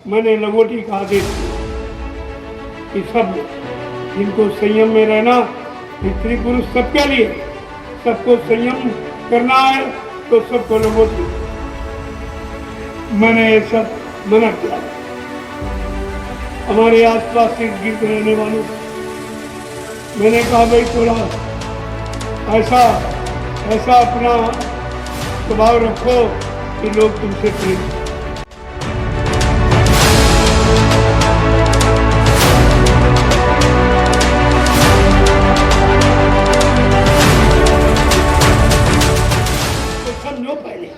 मैंने लंगोटी का आदेश दिया कि सब जिनको संयम में रहना, स्त्री पुरुष सबके लिए, सबको संयम करना है तो सबको लंगोटी। मैंने ये सब मना किया। हमारे आसपास से गिर रहने वालों मैंने कहा भाई थोड़ा ऐसा अपना स्वभाव रखो कि लोग तुमसे प्रेम। तो समझो पहले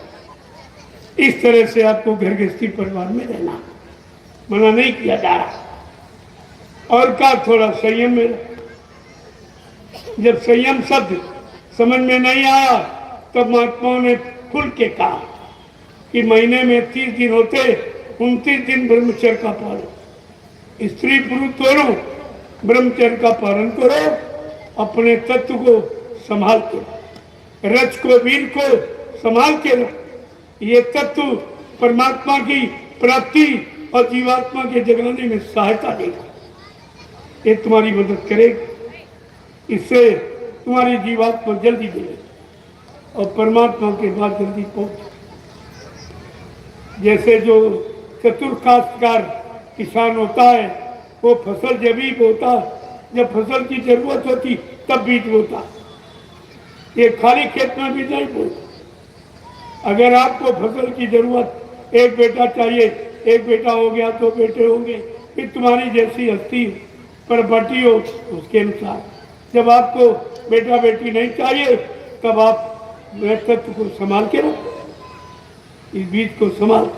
इस तरह से आपको घर गृहस्थी परिवार में रहना मना नहीं किया जा रहा। और का थोड़ा संयम में, जब संयम शब्द समझ में नहीं आया तब महात्माओं ने खुल के कहा कि महीने में 30 दिन होते, 29 दिन ब्रह्मचर्य का पालन। स्त्री पुरुष दोनों ब्रह्मचर्य का पालन करो, अपने तत्व को संभाल के, रज को वीर को संभाल के रखो। ये तत्व परमात्मा की प्राप्ति और जीवात्मा के जगाने में सहायता देगा। ये तुम्हारी मदद करेगा, इससे तुम्हारी जीवात्मा जल्दी मिलेगी और परमात्मा के बाद जल्दी पहुंचे। जैसे जो चतुर्काशकार किसान होता है वो फसल जब ही बोता, जब फसल की जरूरत होती तब बीज बोता, ये खाली खेत में भी नहीं बोता। अगर आपको फसल की जरूरत, एक बेटा चाहिए, एक बेटा हो गया, 2 बेटे होंगे, फिर तुम्हारी जैसी हस्ती पर बटी हो उसके अनुसार। जब आपको बेटा बेटी नहीं चाहिए तब आप तत्व को संभाल के रखो, इस बीज को संभाल।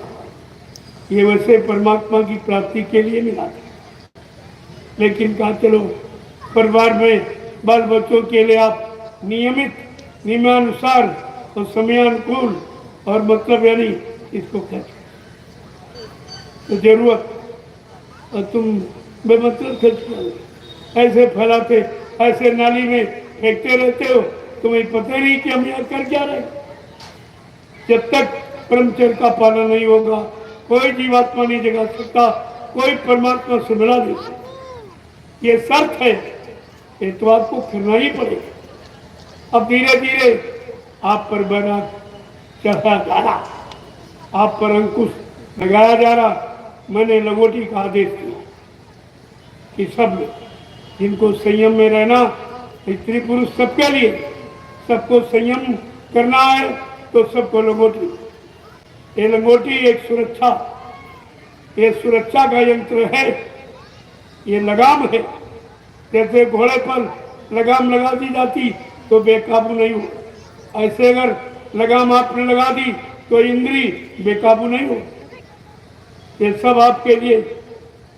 ये वैसे परमात्मा की प्राप्ति के लिए मिला था, लेकिन कहा चलो परिवार में बाल बच्चों के लिए आप नियमित, नियमानुसार और समयानुकूल और मतलब यानी इसको कहते तो जरूरत, और तुम बेमतलब खर्च करो, ऐसे फैलाते, ऐसे नाली में फेंकते रहते हो, तुम्हें पता नहीं कि हम यहाँ कर क्या रहे। जब तक ब्रह्मचर्य का पालन नहीं होगा कोई जीवात्मा नहीं जगा सकता, कोई परमात्मा से मिला नहीं सकता। ये शर्त है, ये तो आपको करना ही पड़ेगा। अब धीरे धीरे आप पर बना चढ़ा जा रहा, आप पर अंकुश लगाया जा रहा। मैंने लंगोटी का आदेश दिया कि सब जिनको संयम में रहना, स्त्री पुरुष सबके लिए, सबको संयम करना है तो सबको लंगोटी। ये लंगोटी एक सुरक्षा, ये सुरक्षा का यंत्र है, ये लगाम है। जैसे घोड़े पर लगाम लगा दी जाती तो बेकाबू नहीं हो, ऐसे अगर लगाम आपने लगा दी तो इंद्री बेकाबू नहीं हो। ये सब आपके लिए,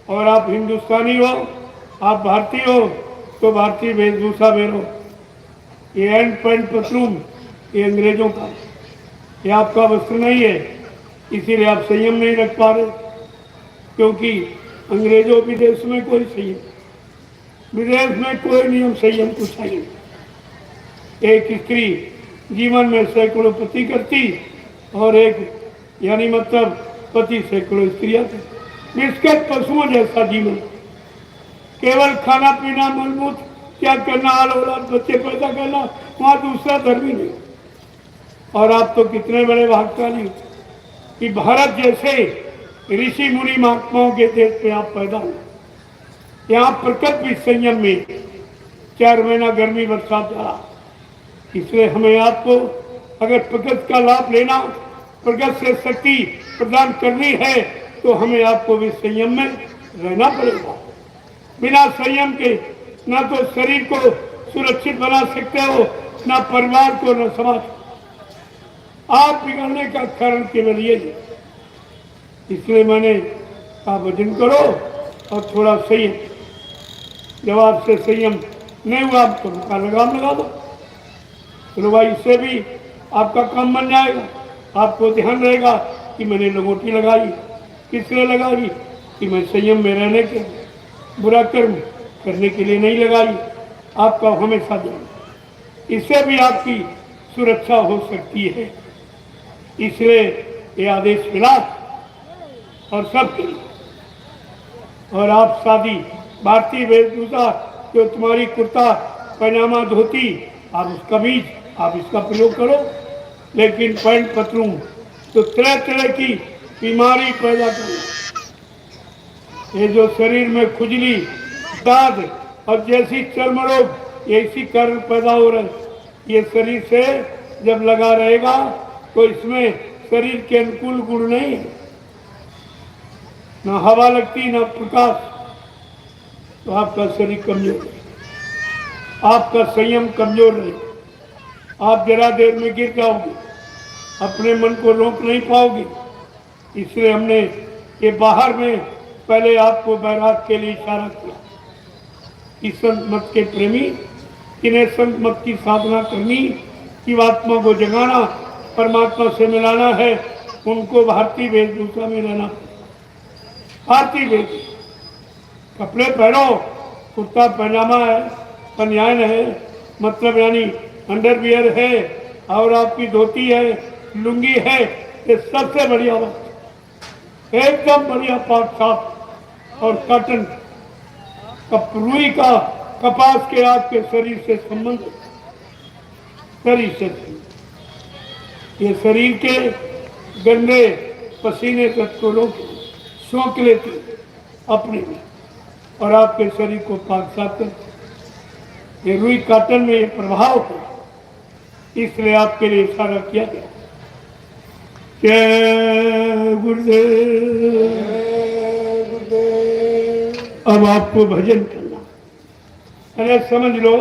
और आप हिंदुस्तानी हो, आप भारतीय हो तो भारतीय वेशभूषा में रहो। ये एंड पैंट पतलून ये अंग्रेजों का, ये आपका वस्त्र नहीं है, इसीलिए आप संयम नहीं रख पा रहे, क्योंकि अंग्रेजों विदेश में कोई संयम, विदेश में कोई नियम संयम को चाहिए। एक स्त्री जीवन में सैकड़ों पति करती और एक यानी मतलब पति सैकड़ों स्त्रियां करती। निष्कट पशुओं जैसा जीवन, केवल खाना पीना, मलमूत्र त्याग करना, हाल औलाद बच्चे पैदा करना, वहां दूसरा धर्म ही नहीं। और आप तो कितने बड़े भाग्यशाली कि भारत जैसे ऋषि मुनि महात्माओं के देश में आप पैदा हुए। यहाँ प्रकृति संयम में 4 महीना गर्मी बरसात जा, इसलिए हमें आपको अगर प्रकृति का लाभ लेना, प्रकृति से शक्ति प्रदान करनी है तो हमें आपको भी संयम में रहना पड़ेगा। बिना संयम के ना तो शरीर को सुरक्षित बना सकते हो, ना परिवार को, ना समाज। आप बिगड़ने का कारण केवल ये है। इसलिए मैंने कहा भजन करो और थोड़ा संयम, जब आपसे संयम नहीं हुआ तो उनका लगाम लगा दो, तो भाई इससे भी आपका काम बन जाएगा। आपको ध्यान रहेगा कि मैंने लंगोटी लगाई, किसने लगाई कि मैं संयम में रहने के, बुरा कर्म करने के लिए नहीं लगाई। आपका हमेशा ध्यान, इससे भी आपकी सुरक्षा हो सकती है। इसलिए ये आदेश मिला और सब के लिए और आप सादी भारतीय वेशभूषा, जो तुम्हारी कुर्ता पैजामा धोती, आप उसका बीज आप इसका प्रयोग करो। लेकिन पैंट पतलून तो तरह तरह की बीमारी पैदा करना। ये जो शरीर में खुजली, दाद और जैसी चर्म रोग, ऐसी कारण पैदा हो रहे, ये शरीर से जब लगा रहेगा तो इसमें शरीर के अनुकूल गुण नहीं है, ना हवा लगती ना प्रकाश, तो आपका शरीर कमजोर है, आपका संयम कमजोर है, आप जरा देर में गिर जाओगे, अपने मन को रोक नहीं पाओगे। इसलिए हमने ये बाहर में पहले आपको बैराग के लिए इशारा किया कि संत मत के प्रेमी, इन्हें संत मत की साधना करनी, जीवात्मा को जगाना, परमात्मा से मिलाना है, उनको भारतीय वेशभूषा में रहना। भारतीय वेश कपड़े पहनो, कुर्ता पैजामा है, बनियान है, मतलब यानी अंडरवियर है, और आपकी धोती है, लुंगी है, ये सबसे बढ़िया बात, एकदम बढ़िया पाक साफ और कॉटन रुई का, कपास के आपके शरीर से संबंध, शरीर से ये शरीर के गंदे पसीने तत्वों को सोख लेती अपने में और आपके शरीर को पाक साफ करती। ये रुई कॉटन में ये प्रभाव है, इसलिए आपके लिए इशारा किया गया। जय गुरुदेव। अब आपको भजन करना, अरे समझ लो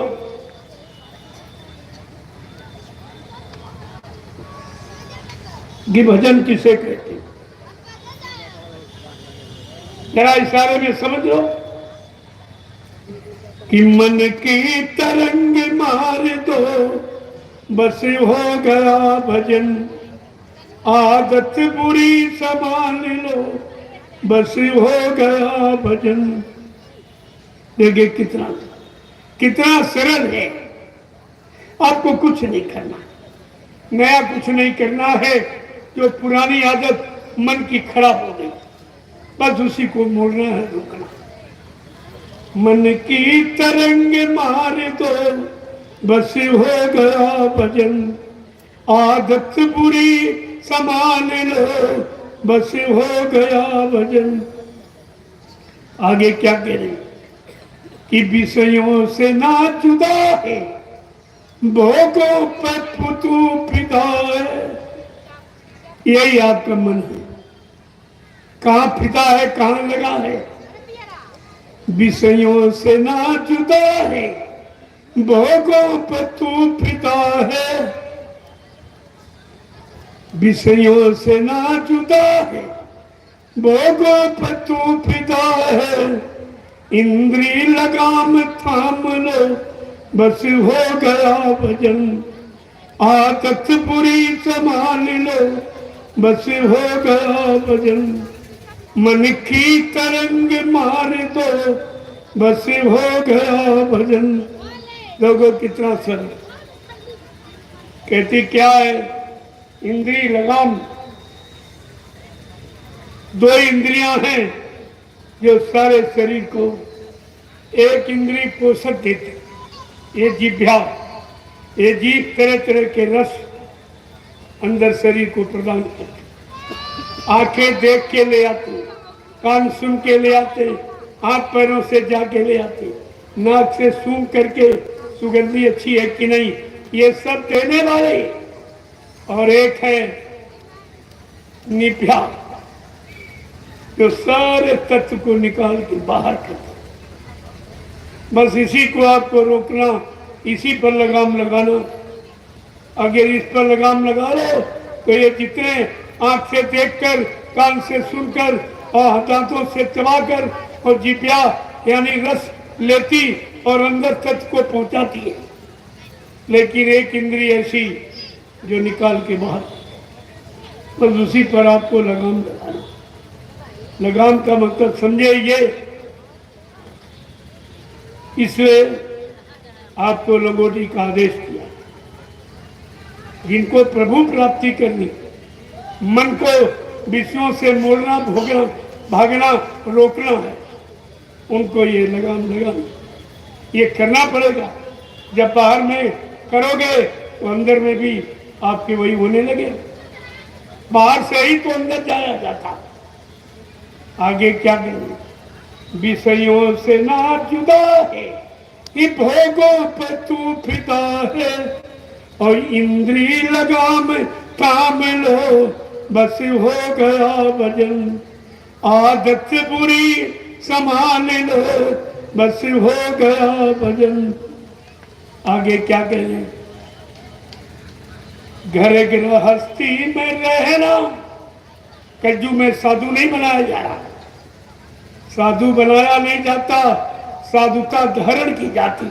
कि भजन किसे कहते हैं, जरा इशारे में समझ लो कि मन की तरंग मार दो, बस हो गया भजन, आदत बुरी संभाल लो, बस हो गया भजन। देखिए कितना कितना सरल है, आपको कुछ नहीं करना, नया कुछ नहीं करना है, जो पुरानी आदत मन की खराब हो गई बस उसी को मोड़ना है, रोकना। मन की तरंग मार दो, बस हो गया भजन, आदत बुरी संभाल लो, बस हो गया भजन। आगे क्या कह रहे कि विषयों से ना जुदा है, भोगों पर फुतू फिदा है। यही आपका मन है, कहाँ फिदा है, कहाँ लगा है। विषयों से ना जुदा है, भोगों पर तू फिदा है। विषयों से ना जुदा है, भोगों पर तू फिदा है। इंद्री लगाम थाम लो, बस हो गया भजन, आदत बुरी संभाल लो, बस हो गया भजन। मन की तरंग मार दो, बस हो गया भजन। लोगों कितना सरल, कहती क्या है, इंद्री लगाम, दो इंद्रियां हैं जो सारे शरीर को, एक इंद्री पोषक देती, ये जिह्वा, ये जीभ तरह तरह के रस अंदर शरीर को प्रदान करती, आंखें देख के ले आती, कान सुन के ले आते, हाथ पैरों से जाके ले आते, नाक से सूंघ करके सुगंधी अच्छी है कि नहीं, ये सब देने वाले। और एक है निभ्या, जो सारे तत्व को निकाल के बाहर करता। बस इसी को आपको रोकना, इसी पर लगाम लगाना। अगर इस पर लगाम लगा लो तो ये जितने आंख से देखकर, कान से सुनकर और दांतों से चबाकर और जिह्वा यानी रस लेती और अंदर तत्व को पहुंचाती है। लेकिन एक इंद्रिय ऐसी जो निकाल के बाहर, बस उसी पर आपको लगाम लगाना। लगाम का मतलब समझे ये, इसलिए आपको लंगोटी का आदेश किया। जिनको प्रभु प्राप्ति करनी, मन को विषयों से मोड़ना, भोगना, भागना, रोकना है, उनको ये लगाम लगाम ये करना पड़ेगा। जब बाहर में करोगे तो अंदर में भी आपके वही होने लगे। बाहर से ही तो अंदर जाया जाता। आगे क्या करेंगे? विषयों से ना जुदा है, ये भोगों पर तू फिदा है, और इंद्री लगाम थाम लो, बस हो गया वजन। आदत बुरी संभाल लो, बस हो गया वजन। आगे क्या कहें? घर गृहस्थी में रहना, कज्जू में साधु नहीं बनाया जा रहा, साधु बनाया नहीं जाता, साधुता धारण की जाती।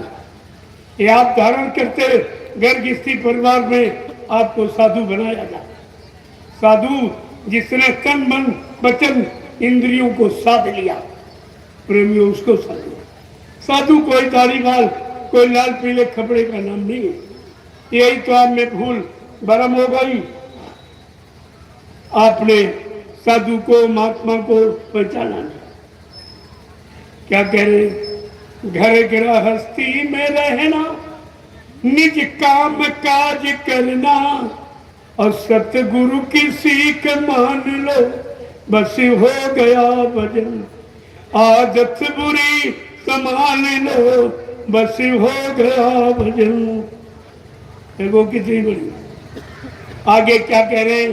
ये आप धारण करते घर गृहस्थी परिवार में आपको साधु बनाया जाता। साधु जिसने तन मन वचन इंद्रियों को साध लिया, प्रेमियों उसको साधु। साधु कोई दाढ़ी बाल कोई लाल पीले कपड़े का नाम नहीं है। यही तो आप में भूल भरम हो गई। आपने साधु को महात्मा को पहचाना नहीं। क्या कह रहे? घर गृहस्थी में रहना, निज काम काज करना, और सतगुरु की सीख मान लो, बस हो गया वजन। आदत बुरी संभाल लो, बस हो गया वजन। देखो कितनी बड़ी। आगे क्या कह रहे?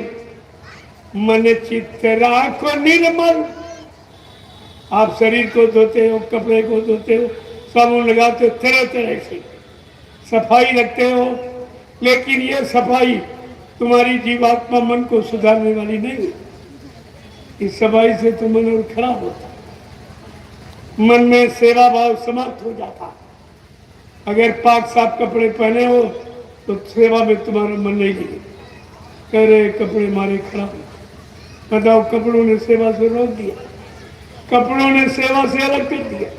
मन चित्त राखो निर्मल। आप शरीर को धोते हो, कपड़े को धोते हो, साबुन लगाते हो, तरह तरह से सफाई रखते हो, लेकिन ये सफाई तुम्हारी जीवात्मा मन को सुधारने वाली नहीं है। इस सफाई से तो मन और खराब होता, मन में सेवा भाव समाप्त हो जाता। अगर पाक साफ कपड़े पहने हो तो सेवा में तुम्हारा मन नहीं लगे। कह रहे कपड़े मारे खराब, बताओ कपड़ों ने सेवा से रोक दिया, कपड़ों ने सेवा से अलग कर दिया।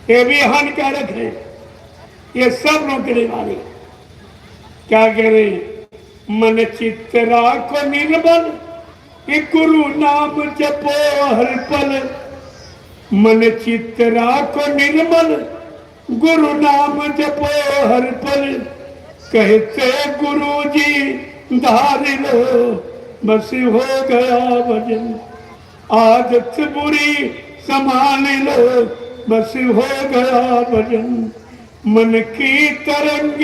ये भी हानिकारक है, ये सब रोकने वाले। क्या कह रहे? मन चित्त राखो निर्मल, ये गुरु नाम जपो हर पल। मन चित्त राखो निर्मल, गुरु नाम जपो हर पल। कहते गुरु जी धार लो, बस हो गया वजन। आदत बुरी संभाल लो, बस हो गया वजन। मन की तरंग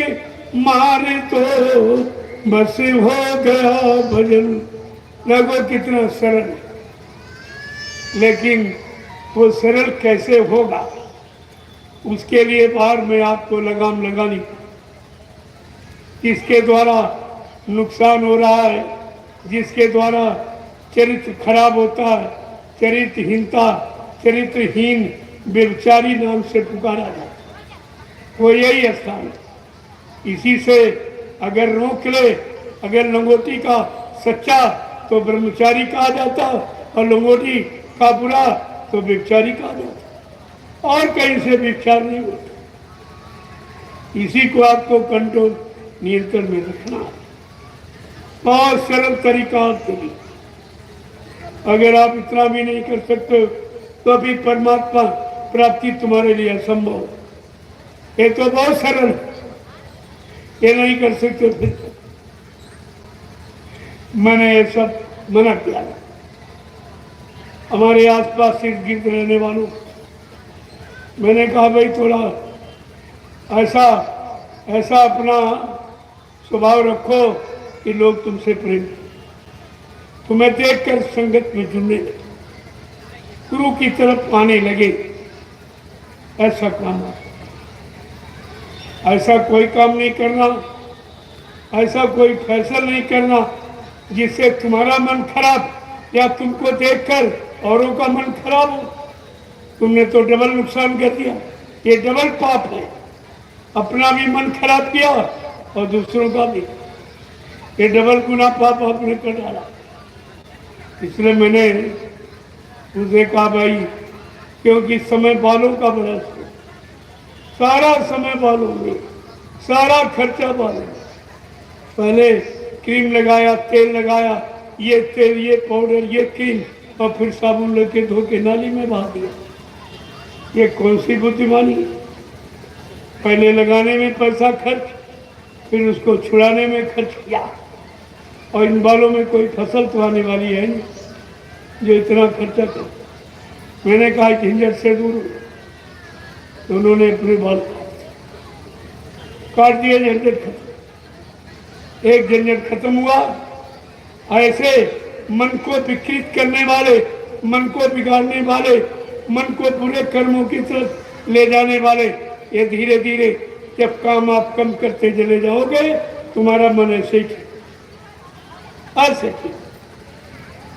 मार दो, बस हो गया वजन। लगो कितना सरल, लेकिन वो सरल कैसे होगा? उसके लिए बाहर में आपको लगाम लगानी। किसके द्वारा नुकसान हो रहा है, जिसके द्वारा चरित्र खराब होता है, चरित्रहीनता, चरित्रहीन व्यभिचारी नाम से पुकारा जाता है, वो यही स्थान है। इसी से अगर रोक ले, अगर लंगोटी का सच्चा तो ब्रह्मचारी कहा जाता, और लंगोटी का बुरा तो व्यभिचारी कहा जाता, और कहीं से व्यभिचार नहीं होता। इसी को आपको कंट्रोल नियंत्रण में रखना है। बहुत सरल तरीका आपके लिए। अगर आप इतना भी नहीं कर सकते तो फिर परमात्मा प्राप्ति तुम्हारे लिए असंभव है। ये तो बहुत सरल है, ये नहीं कर सकते फिर मैंने ये सब मना किया। हमारे आसपास इर्द गिर्द रहने वालों मैंने कहा भाई थोड़ा ऐसा ऐसा अपना स्वभाव रखो कि लोग तुमसे प्रेम करें, तुम्हें देखकर संगत में जुड़ने लगे, गुरु की तरफ आने लगे। ऐसा काम है, ऐसा कोई काम नहीं करना, ऐसा कोई फैसला नहीं करना जिससे तुम्हारा मन खराब या तुमको देखकर औरों का मन खराब हो। तुमने तो डबल नुकसान कर दिया, ये डबल पाप है। अपना भी मन खराब किया और दूसरों का भी, ये डबल गुना पाप आपने कर डाला। इसलिए मैंने उसे कहा भाई, क्योंकि समय बालों का बड़ा, सारा समय बालों में, सारा खर्चा बालों में। पहले क्रीम लगाया, तेल लगाया, ये तेल, ये पाउडर, ये क्रीम, और फिर साबुन लेके धो के नाली में बहा दिया। ये कौन सी बुद्धिमानी है? पहले लगाने में पैसा खर्च, फिर उसको छुड़ाने में खर्च किया, और इन बालों में कोई फसल तो आने वाली है नहीं जो इतना खर्चा कर। मैंने कहा झंझट से दूर हो, तो उन्होंने अपने बाल काट दिए। झंझट खत्म, एक झंझट खत्म हुआ। ऐसे मन को विकृत करने वाले, मन को बिगाड़ने वाले, मन को बुरे कर्मों की तरफ ले जाने वाले, ये धीरे धीरे जब काम आप कम करते चले जाओगे, तुम्हारा मन ऐसे ही ऐसे ही।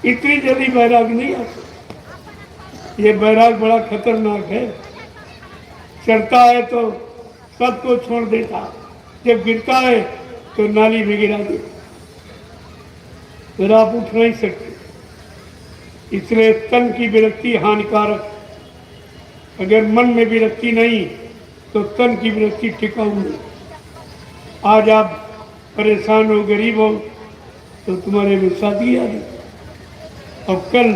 इतनी जल्दी बैराग नहीं आ सकता। ये बैराग बड़ा खतरनाक है। चढ़ता है तो सबको छोड़ देता, जब गिरता है तो नाली में गिरा देता, फिर आप उठ नहीं सकते। इसलिए तन की विरक्ति हानिकारक। अगर मन में विरक्ति नहीं तो तन की विरक्ति टिकाऊ नहीं। आज आप परेशान हो, गरीब हो, तो तुम्हारे में शादी आ गई, अब कल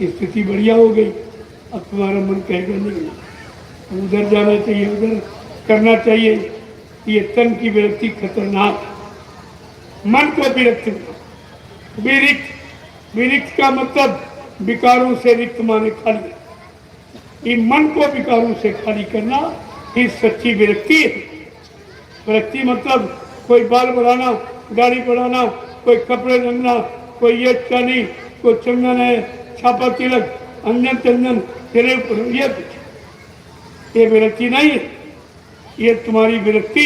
स्थिति बढ़िया हो गई, अब तुम्हारा मन कहेगा नहीं उधर जाना चाहिए, उधर करना चाहिए। ये तन की विरक्ति खतरनाक। मन को विरक्त, विरिक्त, विरिक्त का मतलब विकारों से रिक्त माने खाली। ये मन को विकारों से खाली करना ही सच्ची विरक्ति है। विरक्ति मतलब कोई बाल बढ़ाना, दाढ़ी बढ़ाना, कोई कपड़े रंगना, कोई ये चानी, कोई चंदन है, छापा तिलक, अंजन चंदन, ये विरक्ति नहीं है। ये तुम्हारी विरक्ति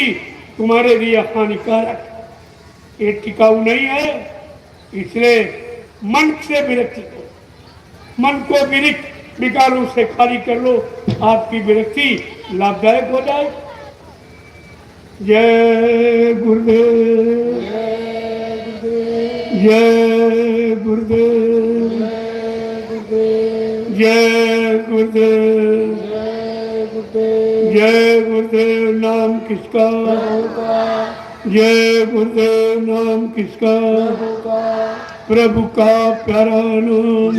तुम्हारे लिए हानिकारक, ये टिकाऊ नहीं है। इसलिए मन से विरक्ति करो, मन को विरिक्त विकारों से खाली कर लो, आपकी विरक्ति लाभदायक हो जाए। जय गुरुदेव, जय गुरुदेव, जय गुरुदेव, जय गुरुदेव। नाम किसका? जय गुरुदेव। नाम किसका? प्रभु का प्यारा नाम।